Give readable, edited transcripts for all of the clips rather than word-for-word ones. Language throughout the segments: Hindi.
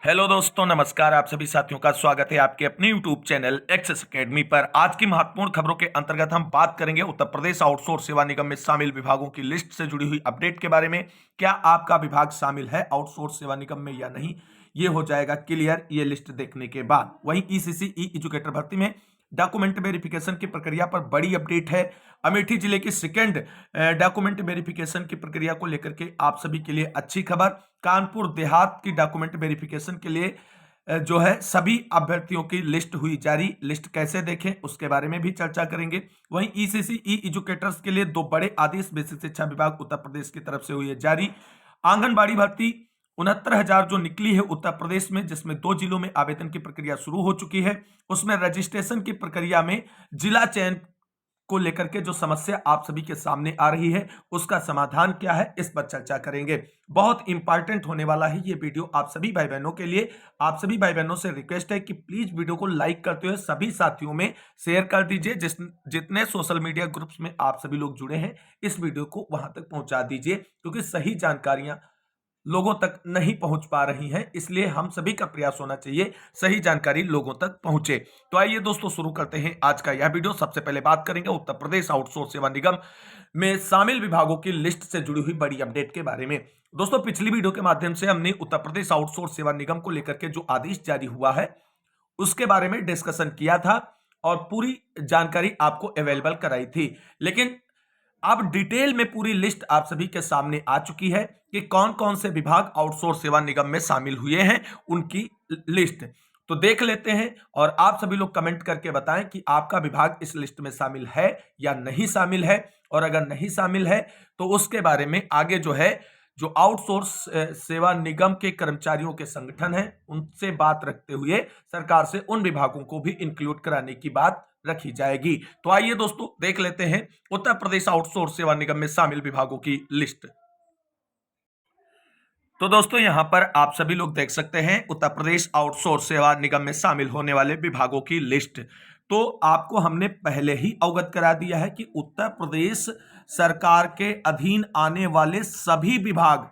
हेलो दोस्तों, नमस्कार। आप सभी साथियों का स्वागत है आपके अपने यूट्यूब चैनल एक्सेस एकेडमी पर। आज की महत्वपूर्ण खबरों के अंतर्गत हम बात करेंगे उत्तर प्रदेश आउटसोर्स सेवा निगम में शामिल विभागों की लिस्ट से जुड़ी हुई अपडेट के बारे में। क्या आपका विभाग शामिल है आउटसोर्स सेवा निगम में या नहीं, ये हो जाएगा क्लियर ये लिस्ट देखने के बाद। वहीं ईसीसी ई एजुकेटर भर्ती में डॉक्यूमेंट वेरिफिकेशन की प्रक्रिया पर बड़ी अपडेट है। अमेठी जिले की सेकेंड डॉक्यूमेंट वेरिफिकेशन की प्रक्रिया को लेकर के आप सभी के लिए अच्छी खबर। कानपुर देहात की डॉक्यूमेंट वेरिफिकेशन के लिए जो है सभी अभ्यर्थियों की लिस्ट हुई जारी। लिस्ट कैसे देखें उसके बारे में भी चर्चा करेंगे। वहीं ईसीसी ई एजुकेटर्स के लिए दो बड़े आदेश बेसिक शिक्षा विभाग उत्तर प्रदेश की तरफ से हुई है जारी। आंगनबाड़ी भर्ती 69,000 जो निकली है उत्तर प्रदेश में, जिसमें 2 जिलों में आवेदन की प्रक्रिया शुरू हो चुकी है। उसमें रजिस्ट्रेशन की प्रक्रिया में जिला चयन को लेकर के जो समस्या आप सभी के सामने आ रही है उसका समाधान क्या है, इस पर चर्चा करेंगे। बहुत इंपॉर्टेंट होने वाला है ये वीडियो आप सभी भाई बहनों के लिए। आप सभी भाई बहनों से रिक्वेस्ट है कि प्लीज वीडियो को लाइक करते हुए सभी साथियों में शेयर कर दीजिए। जितने सोशल मीडिया ग्रुप्स में आप सभी लोग जुड़े हैं, इस वीडियो को वहां तक पहुंचा दीजिए, क्योंकि सही जानकारियां लोगों तक नहीं पहुंच पा रही हैं। इसलिए हम सभी का प्रयास होना चाहिए सही जानकारी लोगों तक पहुंचे। तो आइए दोस्तों, शुरू करते हैं आज का यह वीडियो। सबसे पहले बात करेंगे उत्तर प्रदेश आउटसोर्स सेवा निगम में शामिल विभागों की लिस्ट से जुड़ी हुई बड़ी अपडेट के बारे में। दोस्तों, पिछली वीडियो के माध्यम से हमने उत्तर प्रदेश आउटसोर्स सेवा निगम को लेकर के जो आदेश जारी हुआ है उसके बारे में डिस्कशन किया था और पूरी जानकारी आपको अवेलेबल कराई थी। लेकिन अब डिटेल में पूरी लिस्ट आप सभी के सामने आ चुकी है कि कौन कौन से विभाग आउटसोर्स सेवा निगम में शामिल हुए हैं, उनकी लिस्ट तो देख लेते हैं। और आप सभी लोग कमेंट करके बताएं कि आपका विभाग इस लिस्ट में शामिल है या नहीं शामिल है, और अगर नहीं शामिल है तो उसके बारे में आगे जो है जो आउटसोर्स सेवा निगम के कर्मचारियों के संगठन हैं उनसे बात रखते हुए सरकार से उन विभागों को भी इंक्लूड कराने की बात रखी जाएगी। तो आइए दोस्तों, देख लेते हैं उत्तर प्रदेश आउटसोर्स सेवा निगम में शामिल विभागों की लिस्ट। तो दोस्तों, यहां पर आप सभी लोग देख सकते हैं उत्तर प्रदेश आउटसोर्स सेवा निगम में शामिल होने वाले विभागों की लिस्ट। तो आपको हमने पहले ही अवगत करा दिया है कि उत्तर प्रदेश सरकार के अधीन आने वाले सभी विभाग,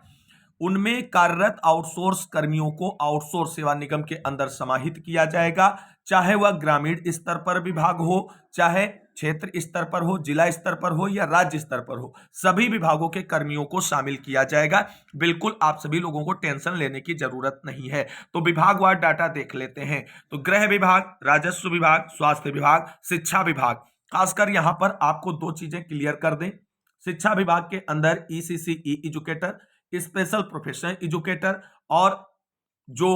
उनमें कार्यरत आउटसोर्स कर्मियों को आउटसोर्स सेवा निगम के अंदर समाहित किया जाएगा। चाहे वह ग्रामीण स्तर पर विभाग हो, चाहे क्षेत्र स्तर पर हो, जिला स्तर पर हो या राज्य स्तर पर हो, सभी विभागों के कर्मियों को शामिल किया जाएगा। बिल्कुल आप सभी लोगों को टेंशन लेने की जरूरत नहीं है। तो विभागवार डाटा देख लेते हैं। तो गृह विभाग, राजस्व विभाग, स्वास्थ्य विभाग, शिक्षा विभाग, खासकर यहां पर आपको दो चीजें क्लियर कर दें। शिक्षा विभाग के अंदर ईसीसी ई एजुकेटर, स्पेशल प्रोफेशनल एजुकेटर और जो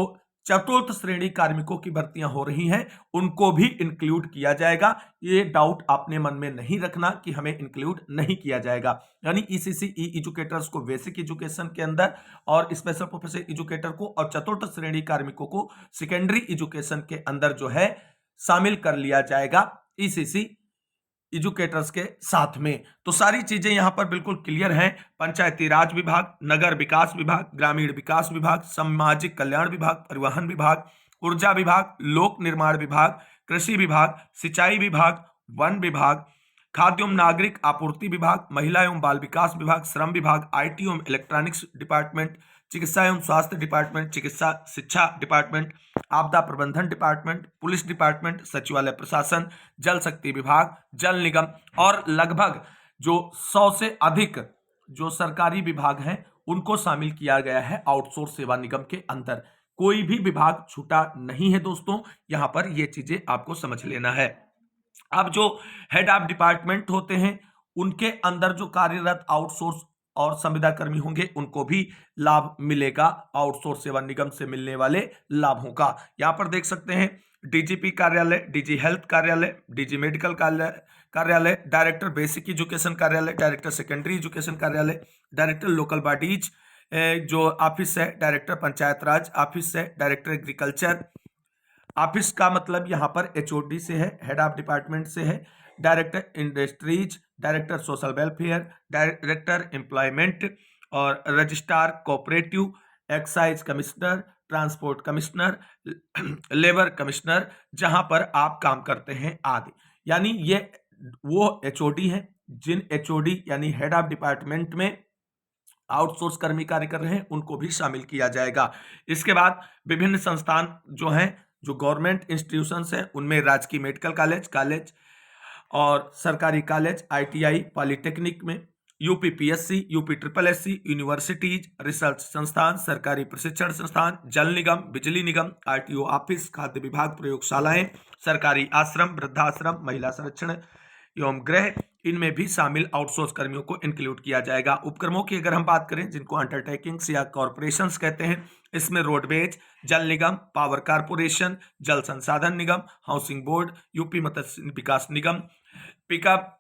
चतुर्थ श्रेणी कार्मिकों की भर्तियां हो रही हैं उनको भी इंक्लूड किया जाएगा। ये डाउट अपने मन में नहीं रखना कि हमें इंक्लूड नहीं किया जाएगा। यानी ईसीसी ई एजुकेटर्स को बेसिक एजुकेशन के अंदर और स्पेशल प्रोफेशनल एजुकेटर को और चतुर्थ श्रेणी कार्मिकों को सेकेंडरी एजुकेशन के अंदर जो है शामिल कर लिया जाएगा ईसीसी एजुकेटर्स के साथ में। तो सारी चीजें यहां पर बिल्कुल क्लियर हैं। पंचायती राज विभाग, नगर विकास विभाग, ग्रामीण विकास विभाग, सामाजिक कल्याण विभाग, परिवहन विभाग, ऊर्जा विभाग, लोक निर्माण विभाग, कृषि विभाग, सिंचाई विभाग, वन विभाग, खाद्य एवं नागरिक आपूर्ति विभाग, महिला एवं बाल विकास विभाग, श्रम विभाग, आईटी एवं इलेक्ट्रॉनिक्स डिपार्टमेंट, चिकित्सा एवं स्वास्थ्य डिपार्टमेंट, चिकित्सा शिक्षा डिपार्टमेंट, आपदा प्रबंधन डिपार्टमेंट, पुलिस डिपार्टमेंट, सचिवालय प्रशासन, जल शक्ति विभाग, जल निगम और लगभग जो 100 से अधिक जो सरकारी विभाग हैं उनको शामिल किया गया है आउटसोर्स सेवा निगम के अंदर। कोई भी विभाग छूटा नहीं है दोस्तों, यहां पर ये चीजें आपको समझ लेना है। अब जो हेड ऑफ डिपार्टमेंट होते हैं उनके अंदर जो कार्यरत आउटसोर्स और संविदा कर्मी होंगे उनको भी लाभ मिलेगा आउटसोर्स सेवा निगम से मिलने वाले लाभों का। यहां पर देख सकते हैं डीजीपी कार्यालय, डीजी हेल्थ कार्यालय, डीजी मेडिकल कार्यालय, डायरेक्टर बेसिक एजुकेशन कार्यालय, डायरेक्टर सेकेंडरी एजुकेशन कार्यालय, डायरेक्टर लोकल बॉडीज जो ऑफिस है, डायरेक्टर पंचायत राज ऑफिस है, डायरेक्टर एग्रीकल्चर ऑफिस का मतलब यहाँ पर एचओडी से है, हेड ऑफ डिपार्टमेंट से है, director industries, director social welfare, director employment और registrar cooperative, excise commissioner, transport commissioner, labour commissioner जहां पर आप काम करते हैं आदि। यानी ये वो एचओडी हैं जिन एचओडी यानी हेड ऑफ डिपार्टमेंट में आउटसोर्स कर्मी कार्य कर रहे हैं उनको भी शामिल किया जाएगा। इसके बाद विभिन्न संस्थान जो हैं, जो गवर्नमेंट इंस्टीट्यूशंस हैं, उनमें राजकीय मेडिकल कॉलेज और सरकारी कॉलेज, ITI, पॉलिटेक्निक में, UPPSC, UPSSC, यूनिवर्सिटीज, रिसर्च संस्थान, सरकारी प्रशिक्षण संस्थान, जल निगम, बिजली निगम, RTO ऑफिस, खाद्य विभाग, प्रयोगशालाएं, सरकारी आश्रम, वृद्धाश्रम, महिला संरक्षण एवं गृह, इनमें भी शामिल आउटसोर्स कर्मियों को इंक्लूड किया जाएगा। उपक्रमों की अगर हम बात करें, जिनको अंडरटेकिंग्स या कॉरपोरेशंस कहते हैं, इसमें रोडवेज, जल निगम, पावर कारपोरेशन, जल संसाधन निगम, हाउसिंग बोर्ड, यूपी मत्स्य विकास निगम, PICUP,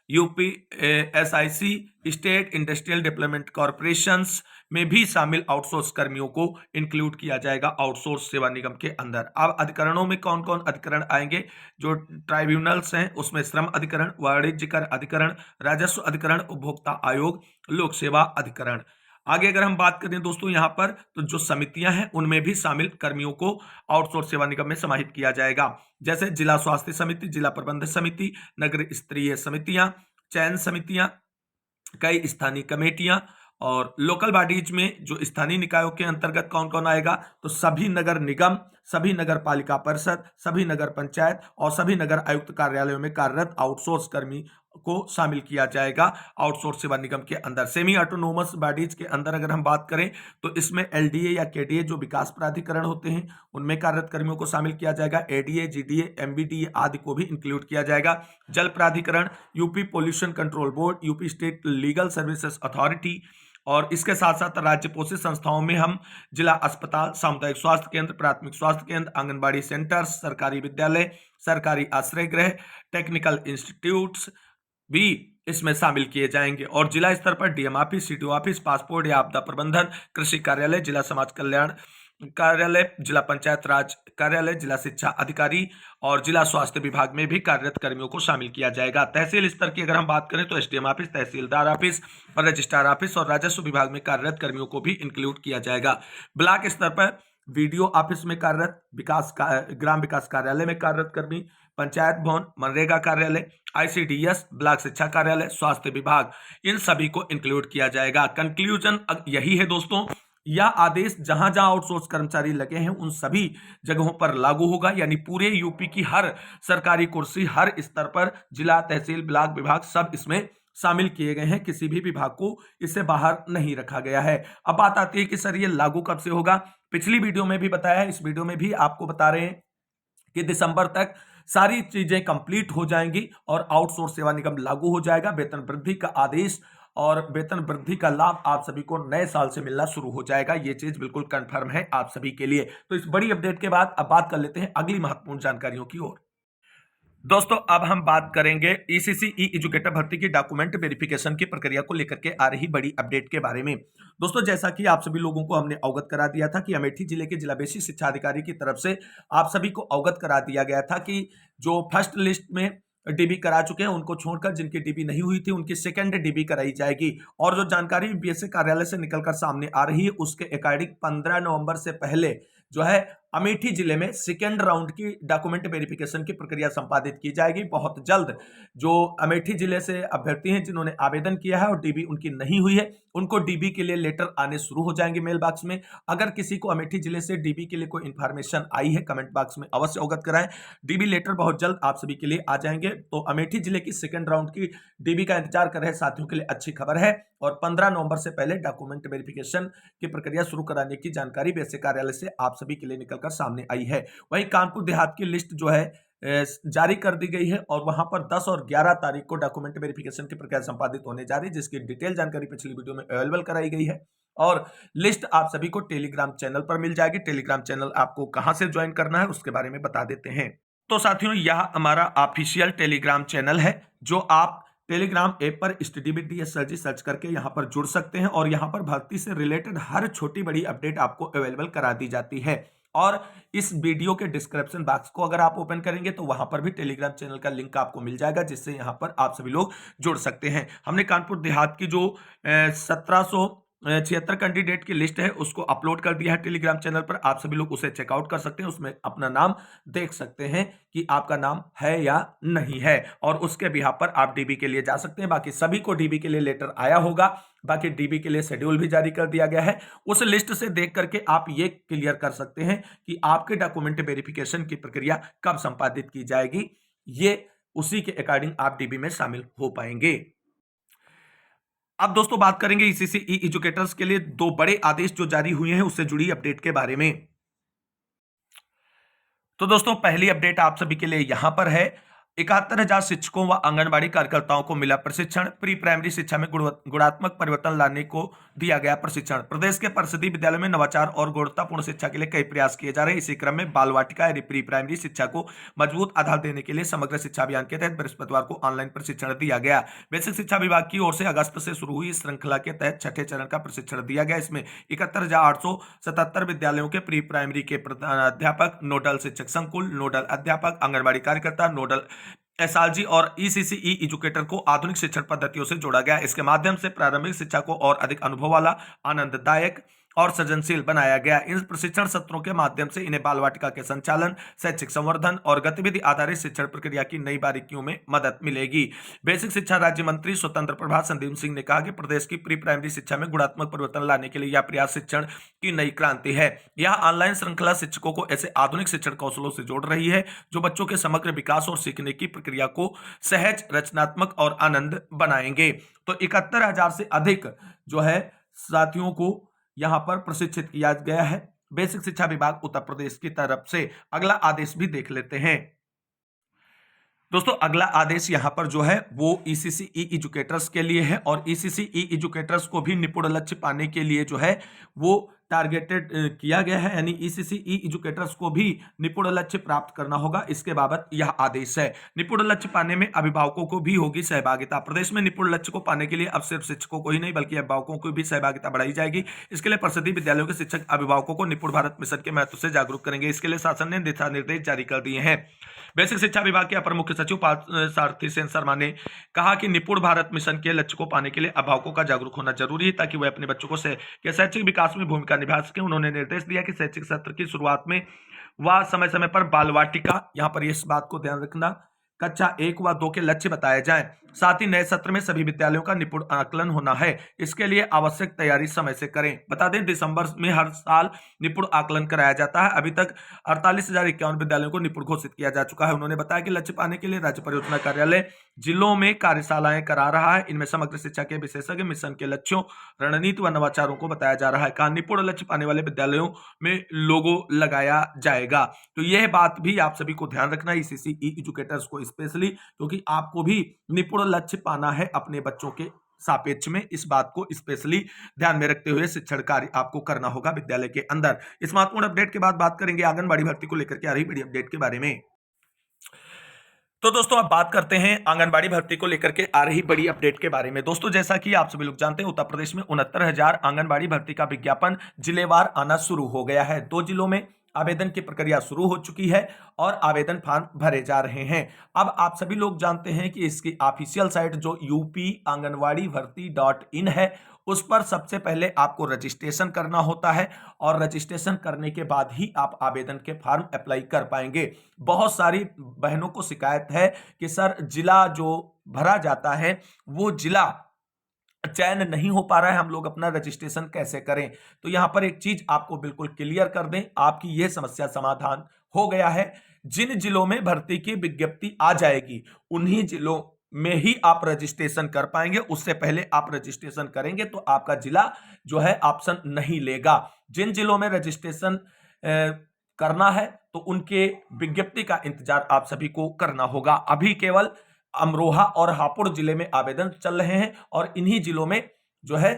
UPSIC, state industrial development corporations में भी शामिल आउटसोर्स कर्मियों को इंक्लूड किया जाएगा आउटसोर्स सेवा निगम के अंदर। अब अधिकरणों में कौन कौन अधिकरण आएंगे? जो ट्राइब्यूनल्स हैं उसमें श्रम अधिकरण, वाणिज्यकर अधिकरण, राजस्व अधिकरण, उपभोक्ता आयोग, लोक सेवा अधिकरण। आगे अगर हम बात करें दोस्तों यहाँ पर, तो जो समितियां हैं उनमें भी शामिल कर्मियों को आउटसोर्स सेवा निगम में समाहित किया जाएगा। जैसे जिला स्वास्थ्य समिति, जिला प्रबंधन समिति, नगर स्तरीय समितियां, चयन समितियां, कई स्थानीय कमेटियां, और लोकल बॉडीज में जो स्थानीय निकायों के अंतर्गत कौन कौन आएगा? तो सभी नगर निगम, सभी नगर पालिका परिषद, सभी नगर पंचायत और सभी नगर आयुक्त कार्यालयों में कार्यरत आउटसोर्स कर्मी को शामिल किया जाएगा आउटसोर्स सेवा निगम के अंदर। सेमी ऑटोनोमस बॉडीज के अंदर अगर हम बात करें तो इसमें LDA या KDA जो विकास प्राधिकरण होते हैं उनमें कार्यरत कर्मियों को शामिल किया जाएगा। ADA, GDA, MBDA आदि को भी इंक्लूड किया जाएगा। जल प्राधिकरण, UP pollution control board, UP state legal services authority, और इसके साथ साथ राज्य पोषित संस्थाओं में हम जिला अस्पताल, सामुदायिक स्वास्थ्य केंद्र, प्राथमिक स्वास्थ्य केंद्र, आंगनबाड़ी सेंटर्स, सरकारी विद्यालय, सरकारी आश्रय गृह, टेक्निकल इंस्टीट्यूट्स भी इसमें शामिल किए जाएंगे। और जिला स्तर पर DM office, CTO office, passport या आपदा प्रबंधन, कृषि कार्यालय, जिला समाज कल्याण कार्यालय, जिला पंचायत राज कार्यालय, जिला शिक्षा अधिकारी और जिला स्वास्थ्य विभाग में भी कार्यरत कर्मियों को शामिल किया जाएगा। तहसील स्तर की अगर हम बात करें तो SDM ऑफिस, तहसीलदार ऑफिस और रजिस्ट्रार ऑफिस और राजस्व विभाग में कार्यरत कर्मियों को भी इंक्लूड किया जाएगा। ब्लॉक स्तर पर VDO ऑफिस में कार्यरत, ग्राम विकास कार्यालय में कार्यरत कर्मी, पंचायत भवन, मनरेगा कार्यालय, ICDS, ब्लॉक शिक्षा कार्यालय, स्वास्थ्य विभाग, इन सभी को इंक्लूड किया जाएगा। कंक्लूजन यही है दोस्तों, यह आदेश जहां जहां आउटसोर्स कर्मचारी लगे हैं उन सभी जगहों पर लागू होगा, यानी पूरे यूपी की हर सरकारी कुर्सी, हर स्तर पर जिला, तहसील, ब्लॉक, विभाग सब इसमें शामिल किए गए हैं। किसी भी विभाग को इससे बाहर नहीं रखा गया है। अब बात आती है कि सर ये लागू कब से होगा? पिछली वीडियो में भी बताया है, इस वीडियो में भी आपको बता रहे हैं कि दिसंबर तक सारी चीजें कंप्लीट हो जाएंगी और आउटसोर्स सेवा निगम लागू हो जाएगा। वेतन वृद्धि का आदेश और वेतन वृद्धि का लाभ आप सभी को नए साल से मिलना शुरू हो जाएगा। ये चीज बिल्कुल कंफर्म है आप सभी के लिए। तो इस बड़ी अपडेट के बाद अब बात कर लेते हैं अगली महत्वपूर्ण जानकारियों की ओर। दोस्तों अब हम बात करेंगे ECC एजुकेटर भर्ती की डॉक्यूमेंट वेरिफिकेशन की प्रक्रिया को लेकर के आ रही बड़ी अपडेट के बारे में। दोस्तों जैसा कि आप सभी लोगों को हमने अवगत करा दिया था कि अमेठी जिले के जिला बेसिक शिक्षा अधिकारी की तरफ से आप सभी को अवगत करा दिया गया था कि जो फर्स्ट लिस्ट में DB करा चुके हैं उनको छोड़कर जिनकी DB नहीं हुई थी उनकी सेकंड DB कराई जाएगी। और जो जानकारी BSA कार्यालय से निकलकर सामने आ रही है उसके अकॉर्डिंग 15 नवंबर से पहले जो है अमेठी जिले में सेकेंड राउंड की डॉक्यूमेंट वेरिफिकेशन की प्रक्रिया संपादित की जाएगी। बहुत जल्द जो अमेठी जिले से अभ्यर्थी हैं जिन्होंने आवेदन किया है और DB उनकी नहीं हुई है उनको DB के लिए लेटर आने शुरू हो जाएंगे मेल बॉक्स में। अगर किसी को अमेठी जिले से DB के लिए कोई इंफॉर्मेशन आई है कमेंट बॉक्स में अवश्य अवगत कराएं। DB लेटर बहुत जल्द आप सभी के लिए आ जाएंगे। तो अमेठी जिले की सेकेंड राउंड की DB का इंतजार कर रहे साथियों के लिए अच्छी खबर है और 15 नवंबर से पहले डॉक्यूमेंट वेरिफिकेशन की प्रक्रिया शुरू कराने की जानकारी BSA कार्यालय से आप सभी के लिए निकलकर सामने आई है। वहीं कानपुर देहात की लिस्ट जो है जारी कर दी गई है और वहां पर 10 और 11 तारीख को डॉक्यूमेंट वेरिफिकेशन की प्रक्रिया संपादित होने जा रही है जिसकी डिटेल जानकारी पिछली वीडियो में अवेलेबल कराई गई है और लिस्ट आप सभी को टेलीग्राम चैनल पर मिल जाएगी। टेलीग्राम चैनल आपको कहां से ज्वाइन करना है उसके बारे में बता देते हैं। तो साथियों यह हमारा ऑफिशियल टेलीग्राम चैनल है जो आप टेलीग्राम ऐप पर study with DS sir ji search करके यहां पर जुड़ सकते हैं और यहां पर भर्ती से रिलेटेड हर छोटी बड़ी अपडेट आपको अवेलेबल करा दी जाती है। और इस वीडियो के डिस्क्रिप्शन बॉक्स को अगर आप ओपन करेंगे तो वहां पर भी टेलीग्राम चैनल का लिंक आपको मिल जाएगा जिससे यहां पर आप सभी लोग जुड़ सकते हैं। हमने कानपुर देहात की जो 1776 कैंडिडेट की लिस्ट है उसको अपलोड कर दिया है टेलीग्राम चैनल पर। आप सभी लोग उसे चेकआउट कर सकते हैं, उसमें अपना नाम देख सकते हैं कि आपका नाम है या नहीं है और उसके बिहाफ पर आप DB के लिए जा सकते हैं। बाकी सभी को DB के लिए लेटर आया होगा बाकी डीबी के लिए शेड्यूल भी जारी कर दिया गया है। उस लिस्ट से देख करके आप ये क्लियर कर सकते हैं कि आपके डॉक्यूमेंट वेरिफिकेशन की प्रक्रिया कब संपादित की जाएगी। ये उसी के अकॉर्डिंग आप डीबी में शामिल हो पाएंगे। अब दोस्तों बात करेंगे ईसीसी ई एजुकेटर्स के लिए दो बड़े आदेश जो जारी हुए हैं उससे जुड़ी अपडेट के बारे में। तो दोस्तों पहली अपडेट आप सभी के लिए यहां पर है। 71,000 शिक्षकों व आंगनबाड़ी कार्यकर्ताओं को मिला प्रशिक्षण। प्री प्राइमरी शिक्षा में गुणात्मक परिवर्तन लाने को दिया गया प्रशिक्षण। प्रदेश के परिषदीय विद्यालयों में नवाचार और गुणवत्तापूर्ण शिक्षा के लिए कई प्रयास किए जा रहे हैं। इसी क्रम में बाल वाटिका यानी प्री प्राइमरी शिक्षा को मजबूत आधार देने के लिए समग्र शिक्षा अभियान के तहत बृहस्पतिवार को ऑनलाइन प्रशिक्षण दिया गया। बेसिक शिक्षा विभाग की ओर से अगस्त से शुरू हुई इस श्रृंखला के तहत छठे चरण का प्रशिक्षण दिया गया। इसमें 71,877 विद्यालयों के प्री प्राइमरी के प्रधानाध्यापक, नोडल शिक्षक संकुल, नोडल अध्यापक, आंगनबाड़ी कार्यकर्ता, नोडल एसआरजी और ईसीसीई एजुकेटर को आधुनिक शिक्षण पद्धतियों से जोड़ा गया। इसके माध्यम से प्रारंभिक शिक्षा को और अधिक अनुभव वाला, आनंददायक और सृजनशील बनाया गया। इन प्रशिक्षण सत्रों के माध्यम से इन्हें बाल वाटिका के संचालन, शैक्षिक संवर्धन और गतिविधि आधारित शिक्षण प्रक्रिया की नई बारीकियों में मदद मिलेगी। बेसिक शिक्षा राज्य मंत्री स्वतंत्र प्रभार संदीप सिंह ने कहा कि प्रदेश की प्री प्राइमरी शिक्षा में गुणात्मक परिवर्तन लाने के लिए यह प्रयास शिक्षण की नई क्रांति है। यह ऑनलाइन श्रृंखला शिक्षकों को ऐसे आधुनिक शिक्षण कौशलों से जोड़ रही है जो बच्चों के समग्र विकास और सीखने की प्रक्रिया को सहज, रचनात्मक और आनंद बनाएंगे। तो 71,000 से अधिक जो है साथियों को यहां पर प्रशिक्षित किया गया है बेसिक शिक्षा विभाग उत्तर प्रदेश की तरफ से। अगला आदेश भी देख लेते हैं। दोस्तों अगला आदेश यहां पर जो है वो ईसीसी ई एजुकेटर्स के लिए है और ईसीसी ई एजुकेटर्स को भी निपुण लक्ष्य पाने के लिए जो है वो टारगेटेड किया गया है, यानी ईसीसी ई एजुकेटर्स को भी निपुण लक्ष्य प्राप्त करना होगा। इसके बाबत यह आदेश है। निपुण लक्ष्य पाने में अभिभावकों को भी होगी सहभागिता। प्रदेश में निपुण लक्ष्य को पाने के लिए अब सिर्फ शिक्षकों को ही नहीं बल्कि अभिभावकों को भी सहभागिता बढ़ाई जाएगी। इसके लिए परिषदीय विद्यालयों के शिक्षक अभिभावकों को निपुण भारत मिशन के महत्व से जागरूक करेंगे। इसके लिए शासन ने दिशा निर्देश जारी कर दिए हैं। बेसिक शिक्षा विभाग के अपर मुख्य सचिव सारथी सेन शर्मा ने कहा कि निपुण भारत मिशन के लक्ष्य को पाने के लिए अभिभावकों का जागरूक होना जरूरी है ताकि वे अपने बच्चों को शैक्षिक विकास में भूमिका निभा सके। उन्होंने निर्देश दिया कि शैक्षिक सत्र की शुरुआत में व समय समय पर बाल वाटिका, यहां पर इस बात को ध्यान रखना, कक्षा 1 व 2 के लक्ष्य बताए जाएं। साथ ही नए सत्र में सभी विद्यालयों का निपुण आकलन होना है। इसके लिए आवश्यक तैयारी समय से करें। बता दें दिसंबर में हर साल निपुण आकलन कराया जाता है। अभी तक 48,051 विद्यालयों को निपुण घोषित किया जा चुका है। उन्होंने बताया कि लक्ष्य पाने के लिए राज्य परियोजना कार्यालय जिलों में कार्यशालाएं करा रहा है। इनमें समग्र शिक्षा के विशेषज्ञ, मिशन के लक्ष्यों, रणनीति व नवाचारों को बताया जा रहा है। कहा निपुण लक्ष्य पाने वाले विद्यालयों में लोगो लगाया जाएगा। तो यह बात भी आप सभी को ध्यान रखना है ईसीसी ई एजुकेटर्स को स्पेशली, क्योंकि आपको भी निपुण लक्ष्य पाना है अपने बच्चों के सापेक्ष में। इस बात को स्पेशली ध्यान में रखते हुए शिक्षण कार्य आपको करना होगा विद्यालय के अंदर। इस महत्वपूर्ण अपडेट के बाद बात करेंगे आंगनबाड़ी भर्ती को लेकर के आ रही बड़ी अपडेट के बारे में। तो दोस्तों अब बात करते हैं आंगनबाड़ी भर्ती को लेकर के आ रही बड़ी अपडेट के बारे में। दोस्तों जैसा कि आप सभी लोग जानते हैं उत्तर प्रदेश में 69,000 आंगनबाड़ी भर्ती का विज्ञापन जिलेवार आना शुरू हो गया है। 2 जिलों में आवेदन की प्रक्रिया शुरू हो चुकी है और आवेदन फॉर्म भरे जा रहे हैं। अब आप सभी लोग जानते हैं कि इसकी ऑफिशियल साइट जो यूपी आंगनबाड़ी भर्ती .in है उस पर सबसे पहले आपको रजिस्ट्रेशन करना होता है और रजिस्ट्रेशन करने के बाद ही आप आवेदन के फॉर्म अप्लाई कर पाएंगे। बहुत सारी बहनों को शिकायत है कि सर जिला जो भरा जाता है वो जिला चयन नहीं हो पा रहा है, हम लोग अपना रजिस्ट्रेशन कैसे करें। तो यहां पर एक चीज आपको बिल्कुल क्लियर कर दें, आपकी यह समस्या समाधान हो गया है। जिन जिलों में भर्ती की विज्ञप्ति आ जाएगी उन्हीं जिलों में ही आप रजिस्ट्रेशन कर पाएंगे। उससे पहले आप रजिस्ट्रेशन करेंगे तो आपका जिला जो है ऑप्शन नहीं लेगा। जिन जिलों में रजिस्ट्रेशन करना है तो उनके विज्ञप्ति का इंतजार आप सभी को करना होगा। अभी केवल अमरोहा और हापुड़ जिले में आवेदन चल रहे हैं और इन्हीं जिलों में जो है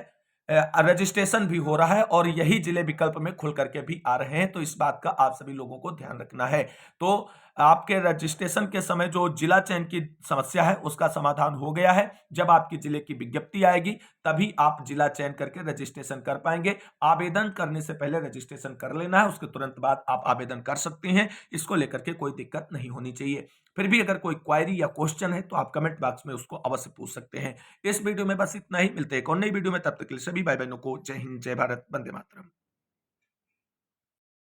रजिस्ट्रेशन भी हो रहा है और यही जिले विकल्प में खुल करके भी आ रहे हैं। तो इस बात का आप सभी लोगों को ध्यान रखना है। तो आपके रजिस्ट्रेशन के समय जो जिला चयन की समस्या है उसका समाधान हो गया है। जब आपकी जिले की विज्ञप्ति आएगी तभी आप जिला चयन करके रजिस्ट्रेशन कर पाएंगे। आवेदन करने से पहले रजिस्ट्रेशन कर लेना है, उसके तुरंत बाद आप आवेदन कर सकते हैं। इसको लेकर के कोई दिक्कत नहीं होनी चाहिए। फिर भी अगर कोई क्वायरी या क्वेश्चन है तो आप कमेंट बॉक्स में उसको अवश्य पूछ सकते हैं। इस वीडियो में बस इतना ही, मिलते हैं एक और नई वीडियो में, तब तक के लिए सभी भाई बहनों को जय हिंद, जय भारत, वंदे मातरम।